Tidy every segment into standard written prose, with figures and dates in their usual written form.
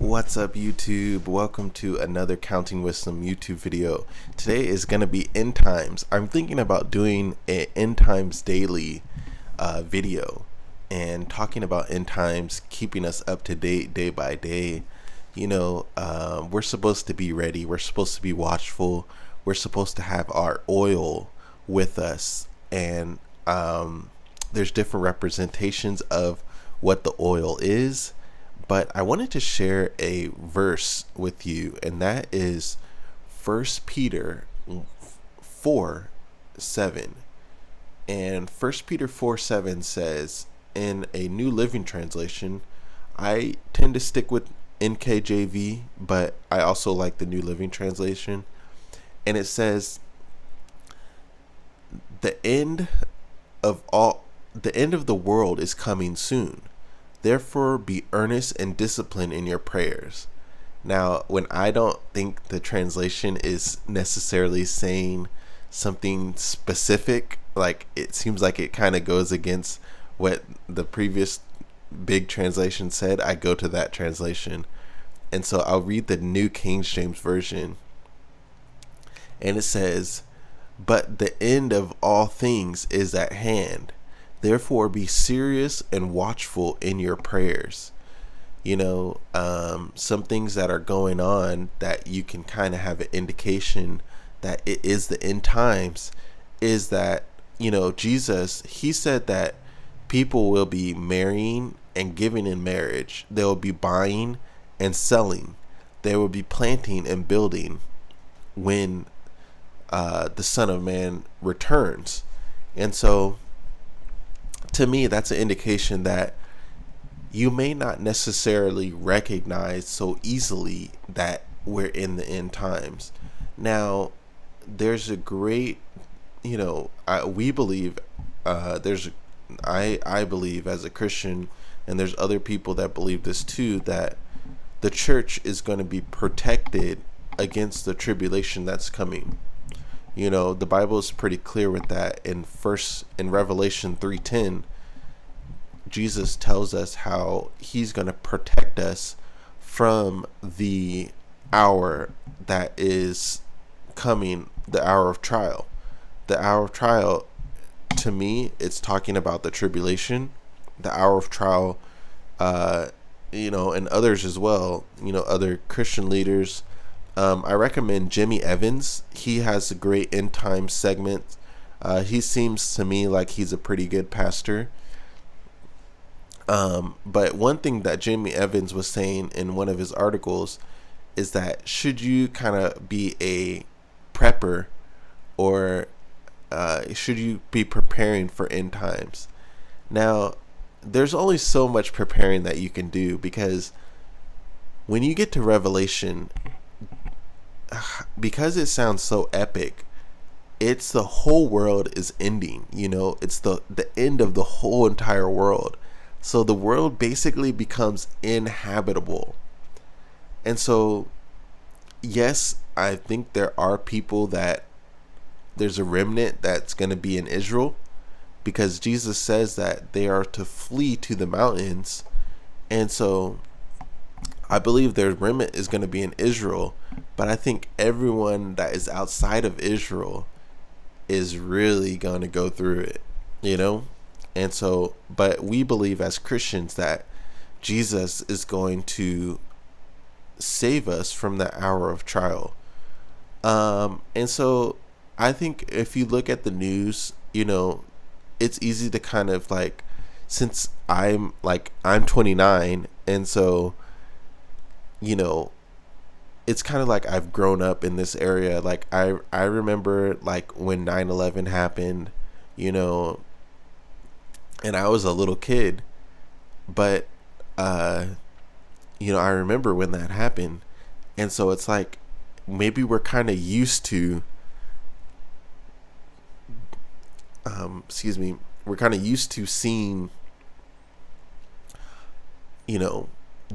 What's up, YouTube? Welcome to another Counting Wisdom YouTube video. Today is going to be end times. I'm thinking about doing an end times daily video and talking about end times, keeping us up to date day by day. We're supposed to be ready. We're supposed to be watchful. We're supposed to have our oil with us. And there's different representations of what the oil is. But I wanted to share a verse with you, and that is 1 Peter 4:7. And 1 Peter 4:7 says, in a New Living Translation, I tend to stick with NKJV, but I also like the New Living Translation. And it says, the end of the world is coming soon. Therefore, be earnest and disciplined in your prayers. Now, when I don't think the translation is necessarily saying something specific, like it seems like it kind of goes against what the previous big translation said, I go to that translation. And so I'll read the New King James Version. And it says, but the end of all things is at hand. Therefore, be serious and watchful in your prayers. Some things that are going on that you can kind of have an indication that it is the end times is that, Jesus, he said that people will be marrying and giving in marriage. They will be buying and selling. They will be planting and building when the Son of Man returns. And so, to me, that's an indication that you may not necessarily recognize so easily that we're in the end times. Now, there's a great, we believe, I believe as a Christian, and there's other people that believe this too, that the church is going to be protected against the tribulation that's coming. The Bible is pretty clear with that. In Revelation 3:10, Jesus tells us how he's going to protect us from the hour that is coming, the hour of trial. The hour of trial, to me, it's talking about the tribulation, the hour of trial, and others as well, other Christian leaders. I recommend Jimmy Evans. He has a great end time segment. He seems to me like he's a pretty good pastor. But one thing that Jimmy Evans was saying in one of his articles is that should you kind of be a prepper, or should you be preparing for end times? Now, there's only so much preparing that you can do, because when you get to Revelation, because it sounds so epic, it's the whole world is ending. It's the end of the whole entire world. So the world basically becomes inhabitable. And so, yes, I think there are people that there's a remnant that's going to be in Israel, because Jesus says that they are to flee to the mountains. And so I believe their remnant is going to be in Israel, but I think everyone that is outside of Israel is really going to go through it, And so, but we believe as Christians that Jesus is going to save us from the hour of trial. And so I think if you look at the news, it's easy to kind of like, since I'm 29, and so, it's kind of like I've grown up in this area. Like I remember like when 9/11 happened, and I was a little kid, but I remember when that happened. And so it's like maybe we're kind of used to we're kind of used to seeing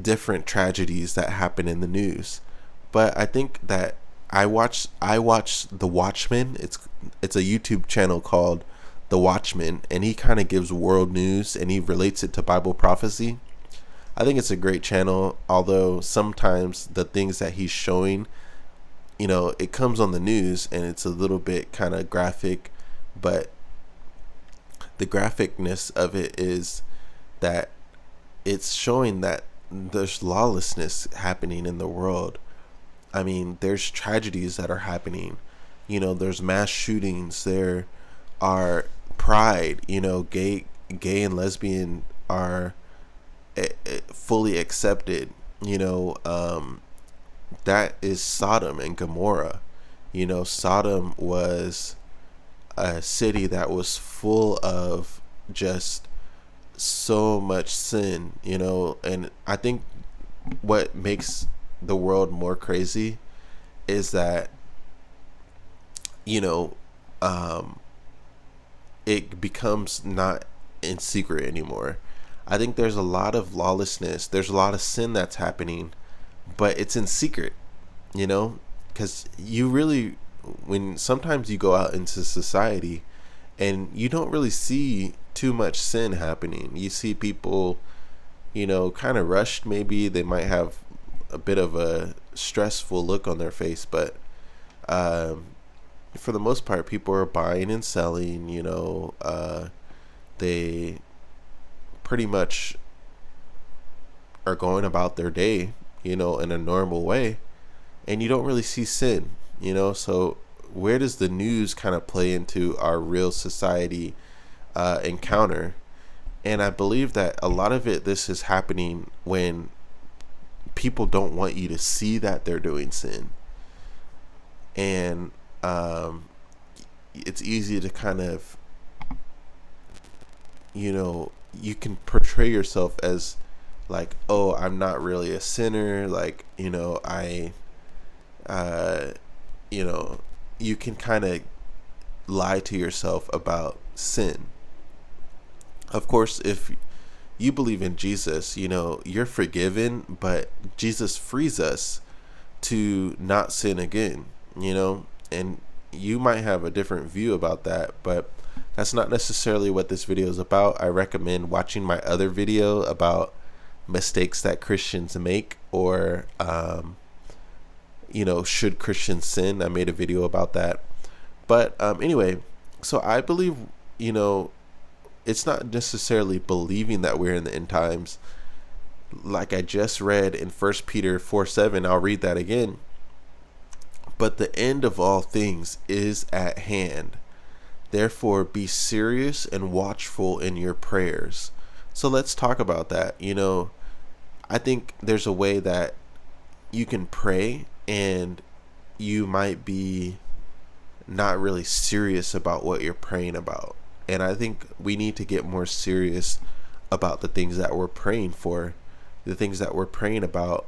different tragedies that happen in the news. But I think that I watched The Watchmen. It's a YouTube channel called The Watchmen, and he kind of gives world news and he relates it to Bible prophecy. I think it's a great channel, although sometimes the things that he's showing, it comes on the news and it's a little bit kind of graphic, but the graphicness of it is that it's showing that there's lawlessness happening in the world. I mean, there's tragedies that are happening. There's mass shootings. There are pride. Gay and lesbian are fully accepted. That is Sodom and Gomorrah. Sodom was a city that was full of just so much sin, and I think what makes the world more crazy is that, it becomes not in secret anymore. I think there's a lot of lawlessness, there's a lot of sin that's happening, but it's in secret, because when sometimes you go out into society and you don't really see too much sin happening. You see people, kind of rushed. Maybe they might have a bit of a stressful look on their face, but for the most part, people are buying and selling. They pretty much are going about their day, in a normal way, and you don't really see sin. So where does the news kind of play into our real society encounter? And I believe that a lot of this is happening when people don't want you to see that they're doing sin, and it's easy to kind of, you can portray yourself as like, oh, I'm not really a sinner, like, you can kind of lie to yourself about sin. Of course, if you believe in Jesus, you're forgiven, but Jesus frees us to not sin again, and you might have a different view about that, but that's not necessarily what this video is about. I recommend watching my other video about mistakes that Christians make, or should Christians sin? I made a video about that. But anyway, so I believe, it's not necessarily believing that we're in the end times. Like I just read in 1 Peter 4:7, I'll read that again. But the end of all things is at hand. Therefore, be serious and watchful in your prayers. So let's talk about that. I think there's a way that you can pray and you might be not really serious about what you're praying about. And I think we need to get more serious about the things that we're praying for, the things that we're praying about,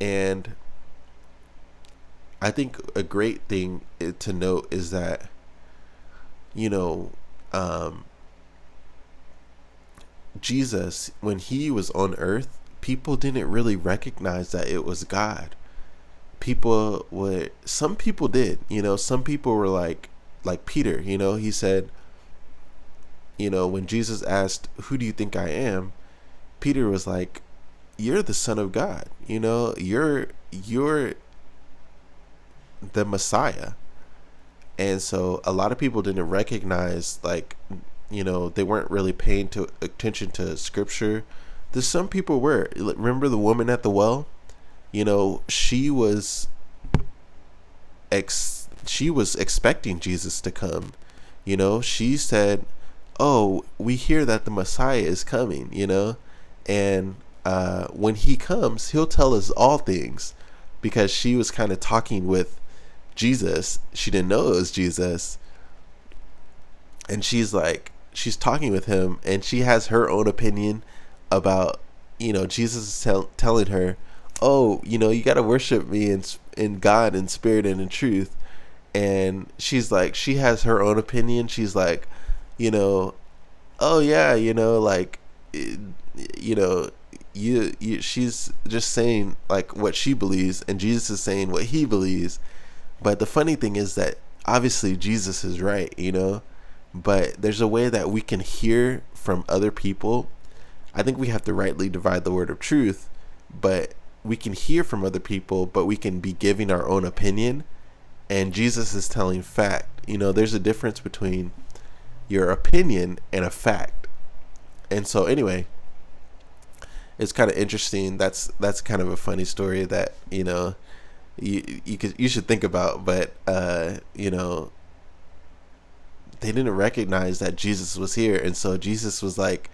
and I think a great thing to note is that, Jesus, when he was on earth, people didn't really recognize that it was God. Some people did, some people were like Peter, he said, when Jesus asked, who do you think I am? Peter was like, you're the Son of God, you're the Messiah. And so a lot of people didn't recognize, they weren't really paying attention to scripture. There's some people were. Remember the woman at the well? She was expecting Jesus to come. She said, oh, we hear that the Messiah is coming, and when he comes, he'll tell us all things, because she was kind of talking with Jesus. She didn't know it was Jesus, and she's talking with him, and she has her own opinion about, Jesus is telling her, oh, you got to worship me in God in spirit and in truth. And she's like, she has her own opinion. She's like, oh yeah, she's just saying like what she believes, and Jesus is saying what he believes. But the funny thing is that obviously Jesus is right, but there's a way that we can hear from other people I think we have to rightly divide the word of truth, but we can hear from other people, but we can be giving our own opinion, and Jesus is telling fact. There's a difference between your opinion and a fact. And so anyway, it's kind of interesting. That's kind of a funny story that you should think about. But they didn't recognize that Jesus was here, and so Jesus was like,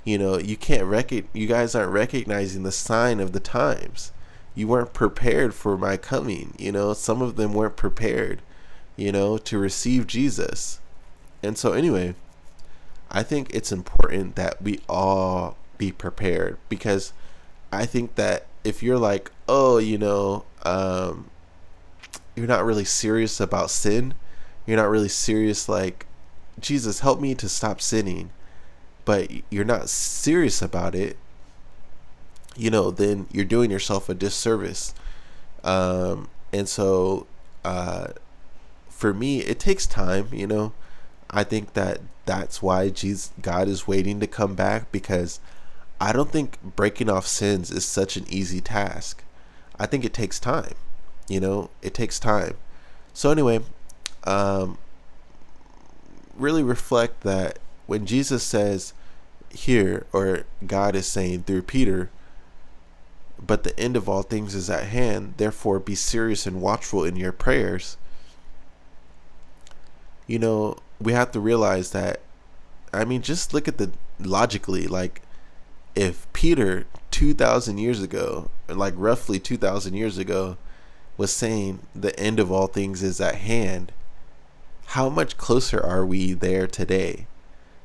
you guys aren't recognizing the sign of the times. You weren't prepared for my coming. Some of them weren't prepared to receive Jesus. And so anyway, I think it's important that we all be prepared, because I think that if you're like, oh, you're not really serious about sin, you're not really serious, like, Jesus, help me to stop sinning, but you're not serious about it, then you're doing yourself a disservice. And so for me, it takes time. I think that that's why God is waiting to come back, because I don't think breaking off sins is such an easy task. I think it takes time. It takes time. So anyway, really reflect that when Jesus says here, or God is saying through Peter, but the end of all things is at hand, therefore be serious and watchful in your prayers. We have to realize that, just look at logically, like, if Peter 2,000 years ago, like roughly 2,000 years ago, was saying the end of all things is at hand, how much closer are we there today?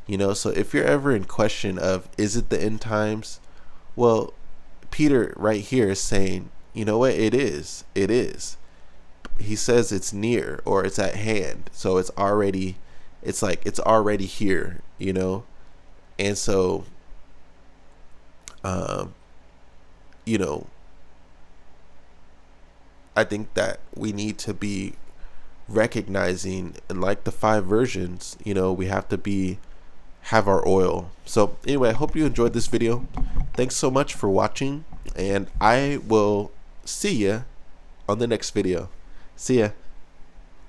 So if you're ever in question of, is it the end times? Well, Peter right here is saying, you know what? It is. He says it's near, or it's at hand. So it's already here, And so, I think that we need to be recognizing, and like the 5 virgins, we have to have our oil. So anyway, I hope you enjoyed this video. Thanks so much for watching, and I will see ya on the next video. See ya.